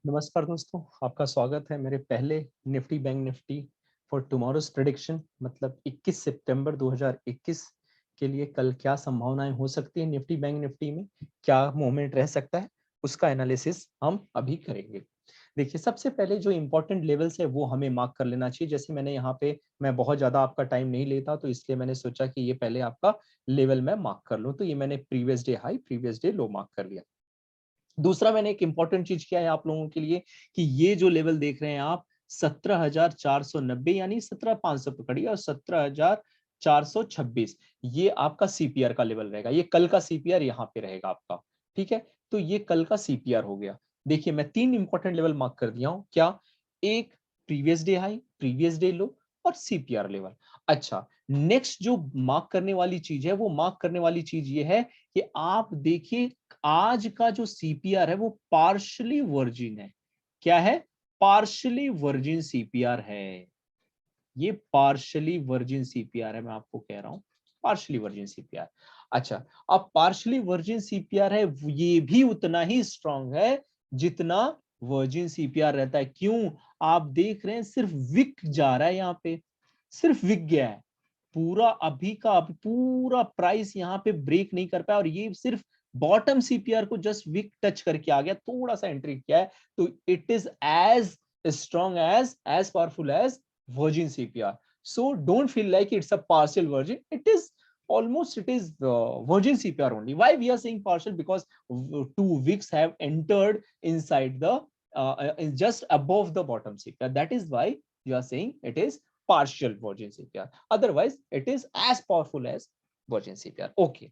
नमस्कार दोस्तों, आपका स्वागत है मेरे पहले Nifty bank Nifty for tomorrow's prediction. मतलब 21 सितंबर 2021 के लिए कल क्या संभावनाएं हो सकती है, निफ्टी बैंक निफ्टी में क्या मूवमेंट रह सकता है, उसका एनालिसिस हम अभी करेंगे। देखिए, सबसे पहले जो इंपॉर्टेंट लेवल्स है वो हमें मार्क कर लेना चाहिए। जैसे मैंने यहाँ पे, मैं बहुत ज्यादा आपका टाइम नहीं लेता, तो इसलिए मैंने सोचा कि ये पहले आपका लेवल मैं मार्क कर लूँ। तो ये मैंने previous day high previous day लो मार्क कर लिया। दूसरा, मैंने एक इंपॉर्टेंट चीज किया है आप लोगों के लिए कि ये जो लेवल देख रहे हैं आप 17,490 यानी 17,500 पकड़िए और 17,426 ये आपका सीपीआर का लेवल रहेगा। ये कल का सीपीआर यहाँ पे रहेगा आपका। ठीक है, तो ये कल का सीपीआर हो गया। देखिए, मैं 3 इंपॉर्टेंट लेवल मार्क कर दिया हूं। क्या? एक previous day high, previous day लो और सीपीआर लेवल। अच्छा, नेक्स्ट जो मार्क करने वाली चीज है, वो मार्क करने वाली चीज ये है कि आप देखिए आज का जो सीपीआर है वो पार्शली वर्जिन है। क्या है? पार्शली वर्जिन सीपीआर है। ये पार्शली वर्जिन सीपीआर है, मैं आपको कह रहा हूं पार्शली वर्जिन सीपीआर। अच्छा, अब पार्शली वर्जिन सीपीआर है, ये भी उतना ही स्ट्रांग है जितना वर्जिन सीपीआर रहता है। क्यों? आप देख रहे हैं सिर्फ विक जा रहा है, यहाँ पे सिर्फ विक गया है। पूरा अभी का अभी पूरा प्राइस यहाँ पे ब्रेक नहीं कर पाया और ये सिर्फ बॉटम सीपीआर को जस्ट विक टच करके आ गया, थोड़ा सा एंट्री किया है। तो it is as strong as powerful as virgin CPR. So don't feel like it's a partial virgin. It is virgin CPR only. Why we are saying partial? Because two wicks have entered inside the just above the bottom CPR. That is why you are saying it is partial virgin CPR. Otherwise, it is as powerful as virgin CPR. Okay.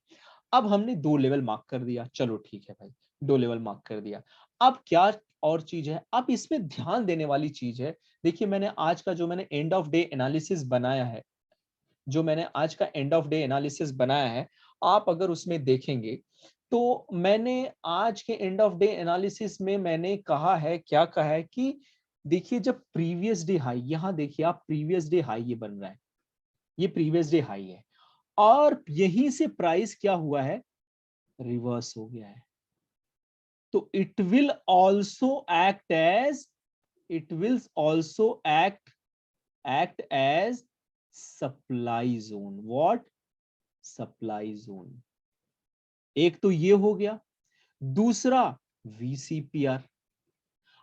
अब हमने 2 level mark कर दिया, चलो ठीक है भाई, 2 level mark कर दिया। अब क्या और चीज है? अब इसमें ध्यान देने वाली चीज है। देखिए, मैंने आज का जो मैंने एंड ऑफ डे एनालिसिस बनाया है, जो मैंने आज का एंड ऑफ डे एनालिसिस बनाया है, आप अगर उसमें देखेंगे तो मैंने आज के एंड ऑफ डे एनालिसिस में मैंने कहा है, क्या कहा है कि देखिए, जब प्रीवियस डे हाई, यहां देखिए आप, प्रीवियस डे हाई ये बन रहा है, ये प्रीवियस डे हाई है और यहीं से प्राइस क्या हुआ है? रिवर्स हो गया है। तो it will also act as supply zone. What? Supply zone. एक तो ये हो गया, दूसरा VCPR।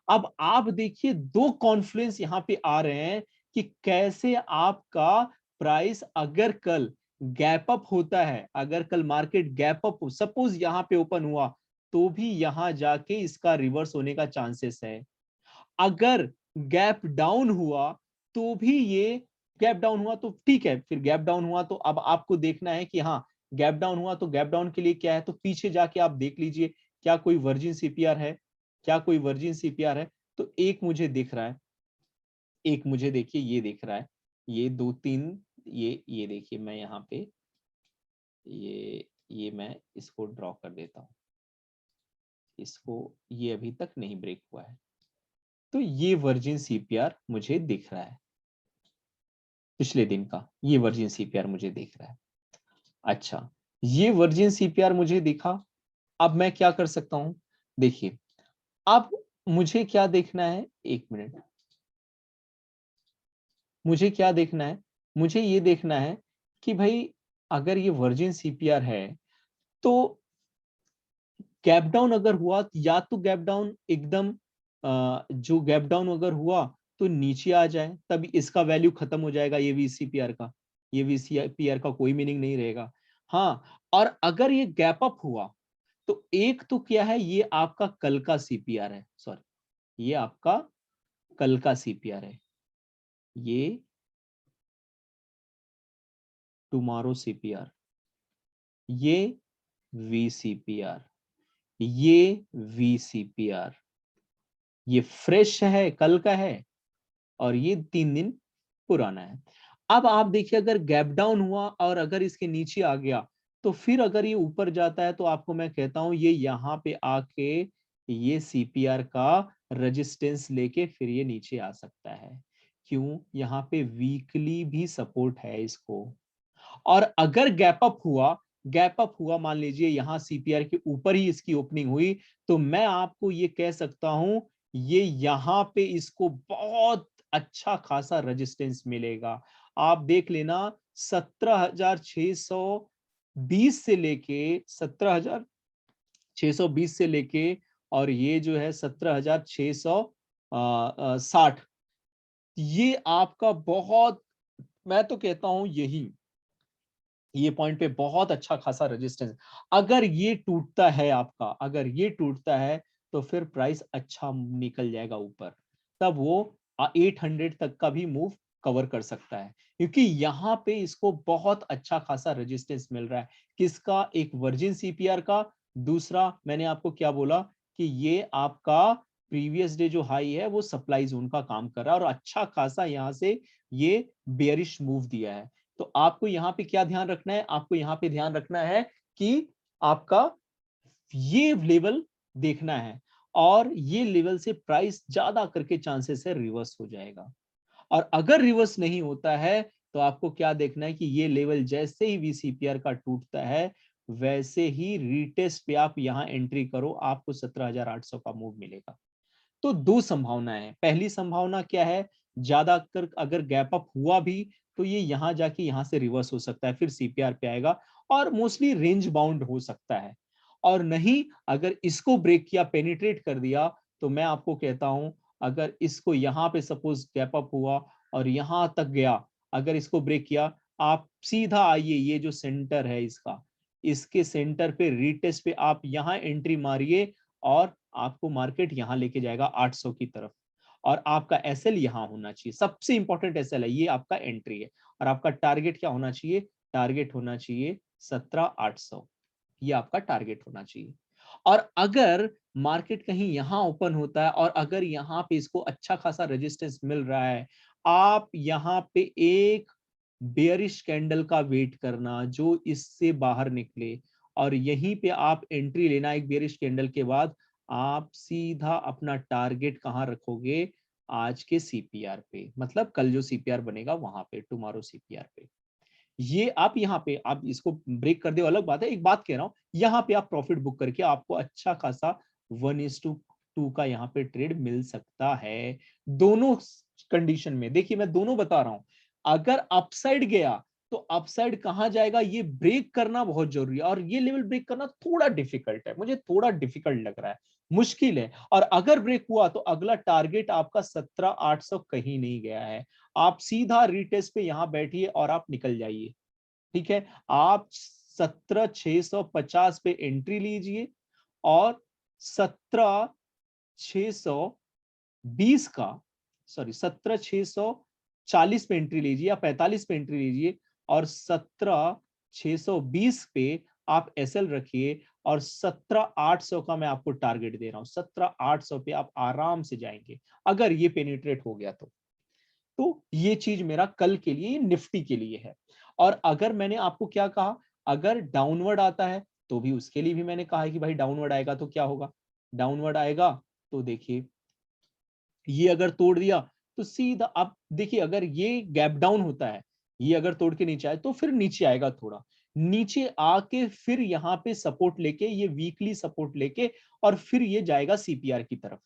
अब आप देखिए दो कॉन्फ्लुएंस यहां पे आ रहे हैं कि कैसे आपका प्राइस अगर कल गैप अप होता है, अगर कल मार्केट गैप अप हो, सपोज यहां पे ओपन हुआ, तो भी यहां जाके इसका रिवर्स होने का चांसेस है। अगर गैप डाउन हुआ तो भी ये, गैप डाउन हुआ तो ठीक है, फिर गैप डाउन हुआ तो अब आपको देखना है कि हाँ, गैप डाउन हुआ तो गैप डाउन के लिए क्या है, तो पीछे जाके आप देख लीजिए क्या कोई वर्जिन सीपीआर है, क्या कोई वर्जिन सीपीआर है। तो एक मुझे दिख रहा है, एक मुझे देखिए ये दिख रहा है, ये 2-3, ये देखिए, मैं यहाँ पे ये मैं इसको ड्रॉ कर देता हूँ, इसको, ये अभी तक नहीं ब्रेक हुआ है, तो ये वर्जिन सीपीआर मुझे दिख रहा है, पिछले दिन का ये वर्जिन सीपीआर मुझे दिख रहा है। अच्छा, ये वर्जिन सीपीआर मुझे दिखा, अब मैं क्या कर सकता हूं? देखिए, अब मुझे क्या देखना है, एक मिनट, मुझे क्या देखना है? मुझे ये देखना है कि भाई अगर ये वर्जिन सीपीआर है तो गैप डाउन अगर हुआ, या तो गैप डाउन एकदम जो गैप डाउन अगर हुआ तो नीचे आ जाए, तब इसका वैल्यू खत्म हो जाएगा, ये वीसीपीआर का, ये वीसीपीआर का कोई मीनिंग नहीं रहेगा। हाँ, और अगर ये गैप अप हुआ तो एक तो क्या है, ये आपका कल का सीपीआर है, सॉरी, ये आपका कल का सीपीआर है, ये टुमारो सीपीआर, ये वीसीपीआर, ये वीसीपीआर, ये फ्रेश है, कल का है, और ये 3 दिन पुराना है। अब आप देखिए, अगर गैप डाउन हुआ और अगर इसके नीचे आ गया, तो फिर अगर ये ऊपर जाता है तो आपको मैं कहता हूं ये यहाँ पे आके ये सीपीआर का रेजिस्टेंस लेके फिर ये नीचे आ सकता है। क्यों? यहाँ पे वीकली भी सपोर्ट है इसको, और अगर गैप अप हुआ, मान लीजिए यहाँ सीपीआर के ऊपर ही इसकी ओपनिंग हुई, तो मैं आपको ये कह सकता हूं ये यहाँ पे इसको बहुत अच्छा खासा रेजिस्टेंस मिलेगा। आप देख लेना 17,620 से लेके 17,620 से लेके और ये जो है 17,660, ये आपका बहुत, मैं तो कहता हूं यही ये पॉइंट पे बहुत अच्छा खासा रेजिस्टेंस। अगर ये टूटता है आपका, अगर ये टूटता है तो फिर प्राइस अच्छा निकल जाएगा ऊपर, तब वो 800 तक का भी मूव कवर कर सकता है, क्योंकि यहाँ पे इसको बहुत अच्छा खासा रेजिस्टेंस मिल रहा है। किसका? एक वर्जिन सीपीआर का, दूसरा मैंने आपको क्या बोला कि ये आपका प्रीवियस डे जो हाई है वो सप्लाई जोन का काम कर रहा है और अच्छा खासा यहाँ से ये बेयरिश मूव दिया है। तो आपको यहाँ पे क्या ध्यान रखना है? आपको यहाँ पे ध्यान रखना है कि आपका ये लेवल देखना है और ये लेवल से प्राइस ज्यादा करके चांसेस है रिवर्स हो जाएगा। और अगर रिवर्स नहीं होता है तो आपको क्या देखना है कि ये लेवल जैसे ही वीसीपीआर का टूटता है वैसे ही रीटेस्ट पे आप यहां एंट्री करो, आपको 17,800 का मूव मिलेगा। तो दो संभावनाएं हैं। पहली संभावना क्या है? ज्यादा कर अगर गैप अप हुआ भी तो ये यहां जाके यहां से रिवर्स हो सकता है, फिर सीपीआर पे आएगा और मोस्टली रेंज बाउंड हो सकता है। और नहीं, अगर इसको ब्रेक किया, पेनिट्रेट कर दिया, तो मैं आपको कहता हूं अगर इसको यहां पे सपोज गैप अप हुआ और यहां तक गया, अगर इसको ब्रेक किया, आप सीधा आइए, ये जो सेंटर है इसका, इसके सेंटर पे रीटेस्ट पे आप यहां एंट्री मारिए और आपको मार्केट यहां लेके जाएगा 800 की तरफ। और आपका एसएल यहां होना चाहिए, सबसे इंपॉर्टेंट एसएल है, ये आपका एंट्री है। और आपका टारगेट क्या होना चाहिए? टारगेट होना चाहिए 17,800, ये आपका टारगेट होना चाहिए। और अगर मार्केट कहीं यहां ओपन होता है और अगर यहां पे इसको अच्छा खासा रेजिस्टेंस मिल रहा है, आप यहां पे एक बेयरिश कैंडल का वेट करना जो इससे बाहर निकले और यहीं पे आप एंट्री लेना। एक बेयरिश कैंडल के बाद आप सीधा अपना टारगेट कहां रखोगे? आज के सीपीआर पे, मतलब कल जो सीपीआर बनेगा वहां पे, टुमारो सीपीआर पे। ये आप यहाँ पे आप इसको ब्रेक कर दे अलग बात है, एक बात कह रहा हूं, यहाँ पे आप प्रॉफिट बुक करके आपको अच्छा खासा 1:2 का यहाँ पे ट्रेड मिल सकता है। दोनों कंडीशन में देखिए, मैं दोनों बता रहा हूं। अगर अपसाइड गया तो अपसाइड कहां जाएगा ये ब्रेक करना बहुत जरूरी है, और ये लेवल ब्रेक करना थोड़ा डिफिकल्ट है, मुझे थोड़ा डिफिकल्ट लग रहा है, मुश्किल है। और अगर ब्रेक हुआ तो अगला टारगेट आपका 17,800 कहीं नहीं गया है, आप सीधा रीटेस्ट पे यहां बैठिए और आप निकल जाइए। ठीक है, आप 17,650 पे एंट्री लीजिए और 17,620 का, सॉरी 17,640 पे एंट्री लीजिए या 45 पे एंट्री लीजिए और 17,620 पे आप एसएल रखिए और 17,800 का मैं आपको टारगेट दे रहा हूं। 17,800 पे आप आराम से जाएंगे अगर ये पेनिट्रेट हो गया तो ये चीज मेरा कल के लिए, निफ्टी के लिए है। और अगर मैंने आपको क्या कहा, अगर डाउनवर्ड आता है तो भी उसके लिए भी मैंने कहा है कि भाई डाउनवर्ड आएगा तो क्या होगा? डाउनवर्ड आएगा तो देखिए, ये अगर तोड़ दिया तो सीधा आप देखिए, अगर ये गैप डाउन होता है, ये अगर तोड़ के नीचे आए तो फिर नीचे आएगा, थोड़ा नीचे आके फिर यहाँ पे सपोर्ट लेके, ये वीकली सपोर्ट लेके और फिर ये जाएगा सीपीआर की तरफ।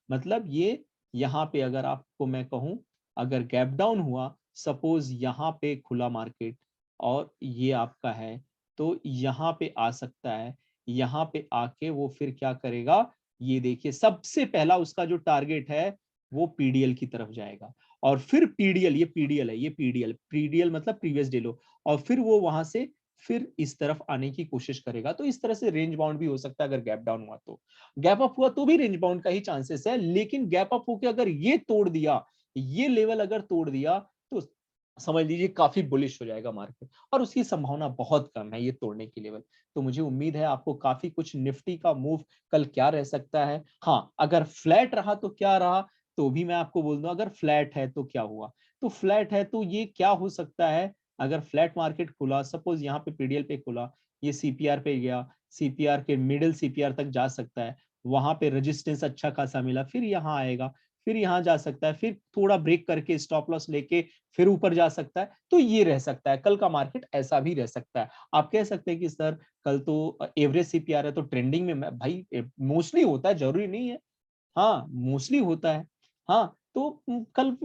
मतलब ये यहाँ पे अगर आपको मैं कहूं, अगर गैप डाउन हुआ, सपोज यहाँ पे खुला मार्केट और ये आपका है, तो यहाँ पे आ सकता है, यहाँ पे आके वो फिर क्या करेगा? ये देखिए, सबसे पहला उसका जो टारगेट है वो पीडीएल की तरफ जाएगा और फिर पीडीएल, ये पीडीएल है, ये पीडीएल, पीडीएल मतलब प्रीवियस डे लो, और फिर वो वहां से फिर इस तरफ आने की कोशिश करेगा। तो इस तरह से रेंज बाउंड भी हो सकता है अगर गैप डाउन हुआ तो। गैप अप हुआ तो भी रेंज बाउंड का ही चांसेस है, लेकिन गैप अप होकर अगर ये तोड़ दिया, ये लेवल अगर तोड़ दिया, तो समझ लीजिए काफी बुलिश हो जाएगा मार्केट, और उसकी संभावना बहुत कम है ये तोड़ने की लेवल। तो मुझे उम्मीद है आपको काफी कुछ, निफ्टी का मूव कल क्या रह सकता है। हाँ, अगर फ्लैट रहा तो क्या रहा, तो भी मैं आपको बोल दूं, अगर फ्लैट है तो क्या हुआ। तो फ्लैट है तो ये क्या हो सकता है, अगर फ्लैट मार्केट खुला, सपोज यहाँ पे पीडीएल पे खुला, ये सीपीआर पे गया, सीपीआर के मिडिल सीपीआर तक जा सकता है, वहां पे रेजिस्टेंस अच्छा खासा मिला, फिर यहाँ आएगा, फिर यहाँ जा सकता है, फिर थोड़ा ब्रेक करके स्टॉप लॉस लेके फिर ऊपर जा सकता है। तो ये रह सकता है कल का मार्केट, ऐसा भी रह सकता है। आप कह सकते हैं कि सर कल तो एवरेज सीपीआर है तो ट्रेंडिंग में, भाई मोस्टली होता है, जरूरी नहीं है। हाँ मोस्टली होता है। हाँ तो कल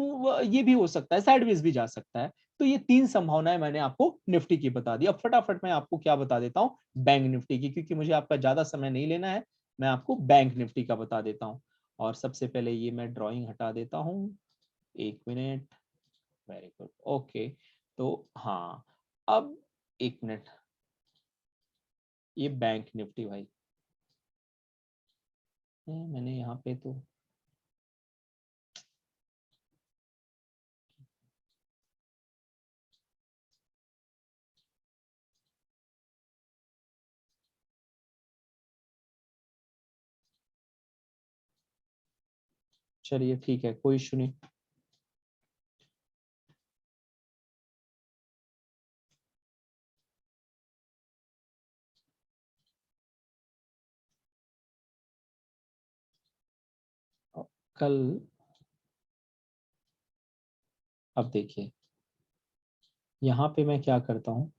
ये भी हो सकता है, साइडवेज भी जा सकता है। तो ये तीन संभावनाएं मैंने आपको निफ्टी की बता दी। अब फटाफट मैं आपको क्या बता देता हूँ, बैंक निफ्टी की, क्योंकि मुझे आपका ज्यादा समय नहीं लेना है। मैं आपको बैंक निफ्टी का बता देता हूँ। और सबसे पहले ये मैं ड्राइंग हटा देता हूँ, 1 मिनट। Very good, okay. तो हाँ, अब 1 मिनट, ये बैंक निफ्टी भाई, मैंने यहाँ पे तो चलिए ठीक है, कोई इशू नहीं। कल, अब देखिए यहाँ पे मैं क्या करता हूँ,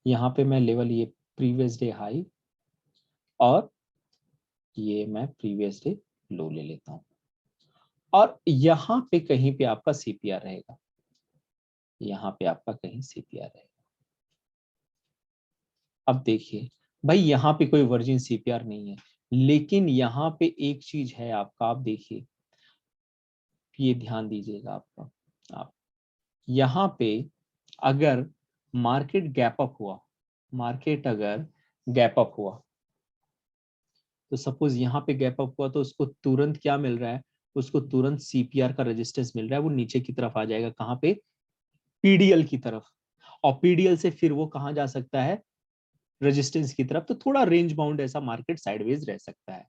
यहाँ पे मैं लेवल ये प्रीवियस डे हाई और ये मैं प्रीवियस डे लो ले लेता हूँ। और यहाँ पे कहीं पे आपका सीपीआर रहेगा, यहाँ पे आपका कहीं सीपीआर रहेगा। अब देखिए भाई, यहाँ पे कोई वर्जिन सीपीआर नहीं है, लेकिन यहाँ पे एक चीज है आपका, आप देखिए, ये ध्यान दीजिएगा आपका, आप यहाँ पे अगर मार्केट गैप अप हुआ, मार्केट अगर गैप अप हुआ, तो सपोज यहाँ पे गैप अप हुआ तो उसको तुरंत क्या मिल रहा है, उसको तुरंत सीपीआर का रेजिस्टेंस मिल रहा है, वो नीचे की तरफ आ जाएगा, कहाँ पे, पीडीएल की तरफ। और पीडीएल से फिर वो कहाँ जा सकता है, रेजिस्टेंस की तरफ। तो थोड़ा रेंज बाउंड ऐसा मार्केट साइडवेज रह सकता है,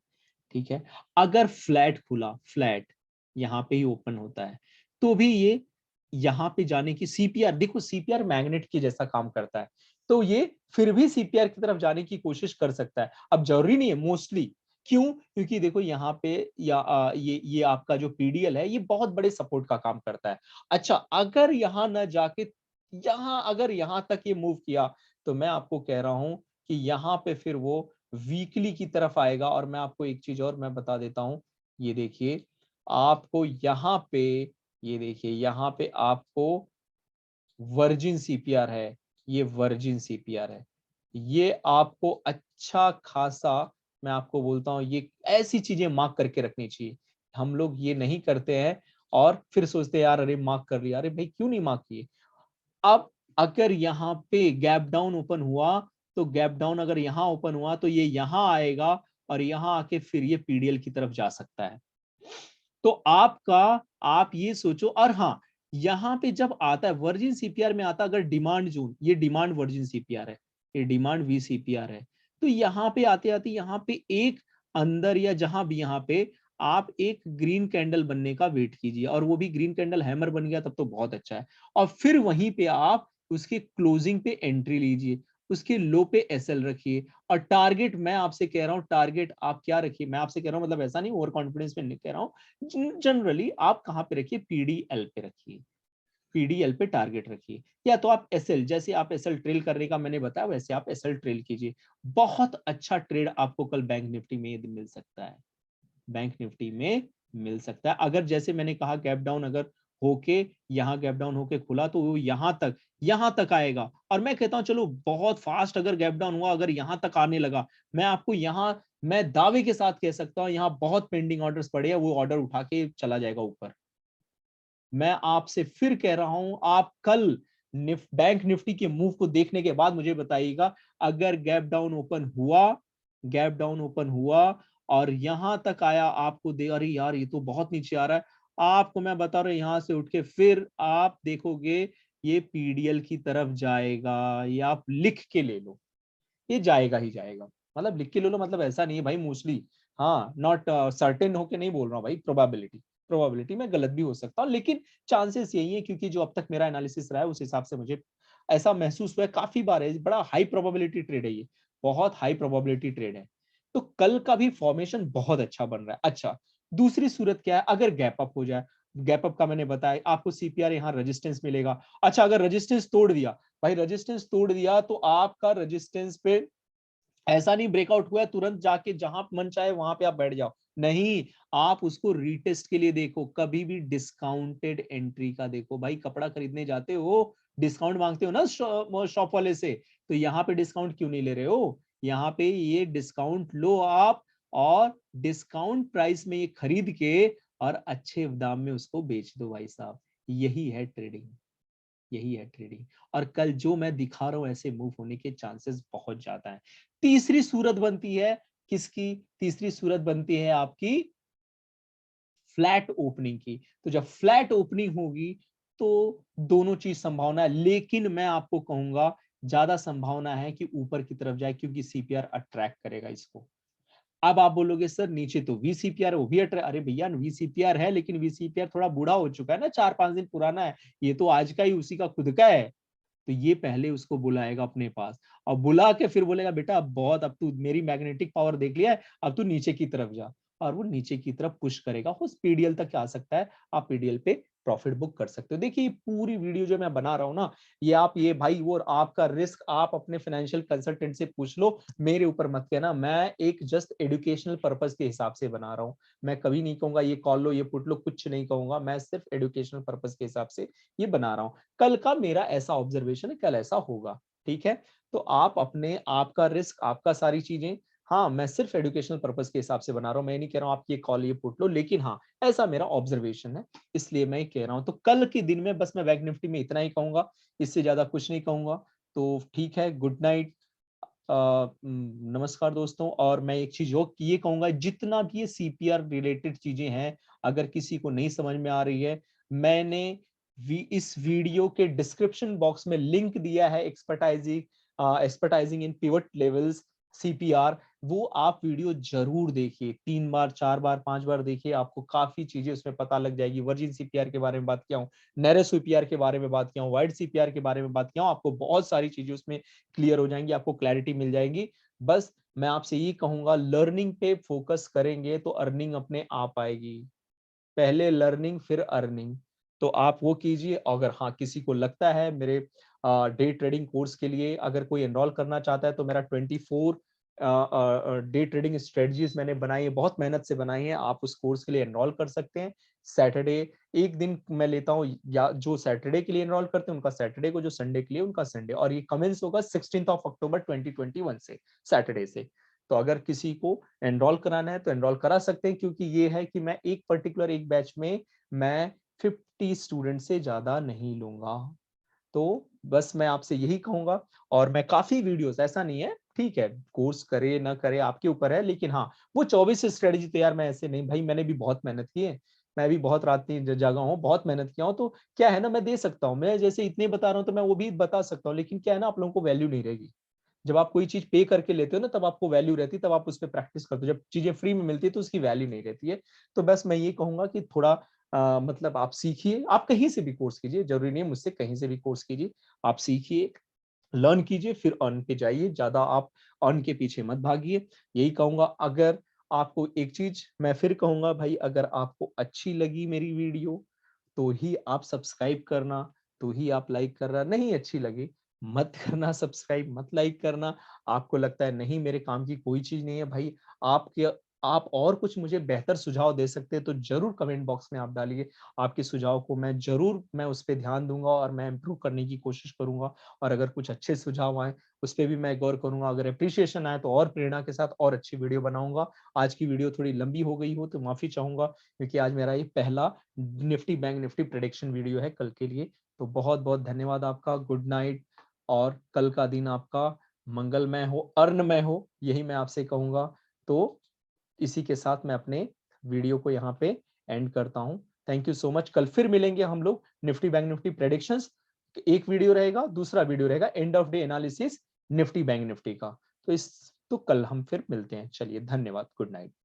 ठीक है। अगर फ्लैट खुला, फ्लैट यहाँ पे ही ओपन होता है, तो भी ये यहाँ पे जाने की, सीपीआर देखो, सीपीआर मैग्नेट की जैसा काम करता है, तो ये फिर भी सीपीआर की तरफ जाने की कोशिश कर सकता है। अब जरूरी नहीं है मोस्टली, क्यों, क्योंकि देखो यहाँ पे ये आपका जो पीडीएल है, ये बहुत बड़े सपोर्ट का काम करता है। अच्छा, अगर यहाँ न जाके यहाँ, अगर यहाँ तक ये मूव किया, तो मैं आपको कह रहा हूं कि यहाँ पे फिर वो वीकली की तरफ आएगा। और मैं आपको एक चीज और मैं बता देता हूं, ये देखिए आपको यहाँ पे, ये देखिए यहाँ पे आपको वर्जिन सीपीआर है, ये वर्जिन सीपीआर है, ये आपको अच्छा खासा, मैं आपको बोलता हूं, ये ऐसी चीजें मार्क करके रखनी चाहिए। हम लोग ये नहीं करते हैं और फिर सोचते हैं यार अरे मार्क कर लिया, अरे भाई क्यों नहीं मार्क किए। अब अगर यहाँ पे गैप डाउन ओपन हुआ, तो गैप डाउन अगर यहाँ ओपन हुआ तो ये यहाँ आएगा, और यहाँ आके फिर ये पीडीएल की तरफ जा सकता है। तो आपका, आप ये सोचो। और हाँ, यहाँ पे जब आता है वर्जिन सीपीआर में आता, अगर डिमांड जोन, ये डिमांड वर्जिन सीपीआर है, ये डिमांड वी सीपीआर है, तो यहाँ पे आते आते यहाँ पे एक अंदर, या जहां भी यहाँ पे आप एक ग्रीन कैंडल बनने का वेट कीजिए, और वो भी ग्रीन कैंडल हैमर बन गया तब तो बहुत अच्छा है। और फिर वहीं पे आप उसके क्लोजिंग पे एंट्री लीजिए, उसके लो पे एसएल रखिए। और टारगेट मैं आपसे कह रहा हूं, टारगेट आप क्या रखिए, मैं आपसे कह रहा हूं, मतलब ऐसा नहीं ओवर कॉन्फिडेंस में नहीं कह रहा हूं, जनरली आप कहां पे रखिए, पीडीएल पे रखिए, पीडीएल पे टारगेट रखिए। या तो आप एसएल, जैसे आप एसएल ट्रेल करने का मैंने बताया, वैसे आप एसएल ट्रेल कीजिए। बहुत अच्छा ट्रेड आपको कल बैंक निफ्टी में मिल सकता है, बैंक निफ्टी में मिल सकता है। अगर जैसे मैंने कहा गैप डाउन अगर होके, यहाँ गैप डाउन होके खुला, तो वो यहाँ तक आएगा। और मैं कहता हूं चलो बहुत फास्ट अगर गैप डाउन हुआ, अगर यहाँ तक आने लगा, मैं आपको यहाँ, मैं दावे के साथ कह सकता हूं, यहाँ बहुत पेंडिंग ऑर्डर्स पड़े हैं, वो ऑर्डर उठा के चला जाएगा ऊपर। मैं आपसे फिर कह रहा हूं, आप कल बैंक निफ्टी के मूव को देखने के बाद मुझे बताइएगा, अगर गैप डाउन ओपन हुआ, गैप डाउन ओपन हुआ और यहां तक आया, आपको दे, अरे यार ये तो बहुत नीचे आ रहा है, आपको मैं बता रहा हूं, यहां से उठ के फिर आप देखोगे ये पीडीएल की तरफ जाएगा। ये आप लिख के ले लो, ये जाएगा ही जाएगा। मतलब लिख के ले लो, मतलब ऐसा नहीं है भाई मोस्टली, हाँ, नॉट सर्टेन होके नहीं बोल रहा हूँ भाई, प्रोबेबिलिटी, प्रोबेबिलिटी में गलत भी हो सकता हूँ, लेकिन चांसेस यही है, क्योंकि जो अब तक मेरा एनालिसिस रहा है उस हिसाब से मुझे ऐसा महसूस हुआ है, काफी बार है, बड़ा हाई प्रोबेबिलिटी ट्रेड है ये, बहुत हाई प्रोबेबिलिटी ट्रेड है। तो कल का भी फॉर्मेशन बहुत अच्छा बन रहा है। अच्छा, दूसरी सूरत क्या है, अगर गैप अप हो जाए, गैप अप का मैंने बताया आपको, सीपीआर यहाँ रेजिस्टेंस मिलेगा। अच्छा, अगर रेजिस्टेंस तोड़ दिया, भाई रेजिस्टेंस तोड़ दिया, तो आपका रेजिस्टेंस पे ऐसा नहीं ब्रेकआउट हुआ है तुरंत जाके जहां मन चाहे वहां पे आप बैठ जाओ, नहीं, आप उसको रीटेस्ट के लिए देखो। कभी भी डिस्काउंटेड एंट्री का देखो। भाई कपड़ा खरीदने जाते हो, डिस्काउंट मांगते हो ना शॉप वाले से, तो यहाँ पे डिस्काउंट क्यों नहीं ले रहे हो? यहाँ पे ये डिस्काउंट लो आप, और डिस्काउंट प्राइस में ये खरीद के और अच्छे दाम में उसको बेच दो भाई साहब। यही है ट्रेडिंग, यही है ट्रेडिंग। और कल जो मैं दिखा रहा हूं ऐसे मूव होने के चांसेस बहुत ज्यादा है। तीसरी सूरत बनती है किसकी? तीसरी सूरत बनती है आपकी फ्लैट ओपनिंग की। तो जब फ्लैट ओपनिंग होगी तो दोनों चीज संभावना है, लेकिन मैं आपको कहूंगा ज्यादा संभावना है कि ऊपर की तरफ जाए, क्योंकि सीपीआर अट्रैक्ट करेगा इसको। अब आप बोलोगे सर नीचे तो वीसीपीआर, वो भी अट्रैक्ट, अरे भैया वीसीपीआर है, लेकिन वीसीपीआर थोड़ा बूढ़ा हो चुका है ना, 4-5 दिन पुराना है, ये तो आज का ही उसी का खुद का है। तो ये पहले उसको बुलाएगा अपने पास, और बुला के फिर बोलेगा बेटा अब बहुत, अब तू मेरी मैग्नेटिक पावर देख लिया है, अब तू नीचे की तरफ जा, और वो नीचे की तरफ पुश करेगा, उस पीडीएल तक आ सकता है, आप पीडीएल पे प्रॉफिट बुक कर सकते हो। देखिए पूरी वीडियो जो मैं बना रहा हूं ना, ये आप, ये भाई वो आपका रिस्क आप अपने फाइनेंशियल कंसल्टेंट से पूछ लो, मेरे ऊपर मत कहना। मैं एक जस्ट एजुकेशनल पर्पस के हिसाब से बना रहा हूँ। मैं कभी नहीं कहूंगा ये कॉल लो, ये पुट लो, कुछ नहीं कहूंगा, मैं सिर्फ एजुकेशनल पर्पस के हिसाब से ये बना रहा हूँ। कल का मेरा ऐसा ऑब्जर्वेशन है, कल ऐसा होगा, ठीक है? तो आप अपने, आपका रिस्क, आपका सारी चीजें, हाँ मैं सिर्फ एजुकेशनल पर्पस के हिसाब से बना रहा हूं, मैं नहीं कह रहा हूं आप ये कॉल ये पुट लो, लेकिन हाँ ऐसा मेरा ऑब्जर्वेशन है, इसलिए मैं कह रहा हूं। तो कल के दिन में बस मैं बैंक निफ्टी में इतना ही कहूंगा, इससे ज्यादा कुछ नहीं कहूंगा। तो ठीक है, गुड नाइट, नमस्कार दोस्तों। और मैं एक चीज और ये कहूंगा, जितना भी ये सीपीआर रिलेटेड चीजें हैं, अगर किसी को नहीं समझ में आ रही है, मैंने इस वीडियो के डिस्क्रिप्शन बॉक्स में लिंक दिया है, एक्सपर्टाइजिंग इन पिवट लेवल्स सीपीआर। वो आप वीडियो जरूर देखिए, 3 बार 4 बार 5 बार देखिए, आपको काफी चीजें उसमें पता लग जाएगी। वर्जिन सीपीआर के बारे में बात किया हूँ, नैरो सीपीआर के बारे में बात किया हूँ, वाइड सीपीआर के बारे में बात किया हूँ, आपको बहुत सारी चीजें उसमें क्लियर हो जाएंगी, आपको क्लैरिटी मिल जाएगी। बस मैं आपसे ये कहूंगा, लर्निंग पे फोकस करेंगे तो अर्निंग अपने आप आएगी। पहले लर्निंग फिर अर्निंग, तो आप वो कीजिए। अगर हाँ किसी को लगता है मेरे डे ट्रेडिंग कोर्स के लिए अगर कोई एनरोल करना चाहता है, तो मेरा 24 डे ट्रेडिंग स्ट्रेटजीज मैंने बनाई है, बहुत मेहनत से बनाई है, आप उस कोर्स के लिए एनरोल कर सकते हैं। सैटरडे एक दिन मैं लेता हूँ, या जो सैटरडे के लिए एनरोल करते हैं उनका सैटरडे को, जो संडे के लिए उनका संडे, और ये कमेंस होगा 16 अक्टूबर 2021 से, सैटरडे से। तो अगर किसी को एनरोल कराना है तो एनरोल करा सकते हैं, क्योंकि ये है कि मैं एक पर्टिकुलर एक बैच में मैं 50 स्टूडेंट से ज्यादा नहीं लूंगा। तो बस मैं आपसे यही कहूंगा, और मैं काफी वीडियोस, ऐसा नहीं है, ठीक है कोर्स करे ना करे आपके ऊपर है, लेकिन हाँ वो 24 स्ट्रेटजी तैयार मैं ऐसे नहीं, भाई मैंने भी बहुत मेहनत की है, मैं भी बहुत रात जागा हूँ, बहुत मेहनत किया हूँ। तो क्या है ना, मैं दे सकता हूँ, मैं जैसे इतने बता रहा हूँ तो मैं वो भी बता सकता हूँ, लेकिन क्या है ना, आप लोगों को वैल्यू नहीं रहेगी। जब आप कोई चीज पे करके लेते हो ना, तब आपको वैल्यू रहती है, तब आप उस पर प्रैक्टिस करते हो। जब चीजें फ्री में मिलती है तो उसकी वैल्यू नहीं रहती है। तो बस मैं ये कहूंगा कि थोड़ा मतलब आप सीखिए, आप कहीं से भी कोर्स कीजिए, जरूरी नहीं है मुझसे, कहीं से भी कोर्स कीजिए, आप सीखिए, लर्न कीजिए, फिर अर्न पे जाइए, ज्यादा आप अर्न के पीछे मत भागिए, यही कहूंगा। अगर आपको एक चीज मैं फिर कहूंगा भाई, अगर आपको अच्छी लगी मेरी वीडियो तो ही आप सब्सक्राइब करना, तो ही आप लाइक करना, नहीं अच्छी लगी मत करना सब्सक्राइब, मत लाइक करना। आपको लगता है नहीं मेरे काम की कोई चीज नहीं है भाई, आपके, आप और कुछ मुझे बेहतर सुझाव दे सकते हैं तो जरूर कमेंट बॉक्स में आप डालिए। आपके सुझाव को मैं जरूर, मैं उस पर ध्यान दूंगा और मैं इम्प्रूव करने की कोशिश करूंगा। और अगर कुछ अच्छे सुझाव आए उस पर भी मैं गौर करूंगा, अगर अप्रिशिएशन आए तो और प्रेरणा के साथ और अच्छी वीडियो बनाऊंगा। आज की वीडियो थोड़ी लंबी हो गई हो तो माफी चाहूंगा, क्योंकि आज मेरा ये पहला Nifty bank Nifty prediction video है कल के लिए। तो बहुत बहुत धन्यवाद आपका, गुड नाइट, और कल का दिन आपका मंगलमय हो, अर्नमय हो, यही मैं आपसे कहूंगा। तो इसी के साथ मैं अपने वीडियो को यहाँ पे एंड करता हूँ। Thank you so much. कल फिर मिलेंगे हम लोग निफ्टी बैंक निफ्टी प्रेडिक्शंस, एक वीडियो रहेगा, दूसरा वीडियो रहेगा end of day analysis Nifty bank Nifty का। तो कल हम फिर मिलते हैं। चलिए धन्यवाद, गुड नाइट।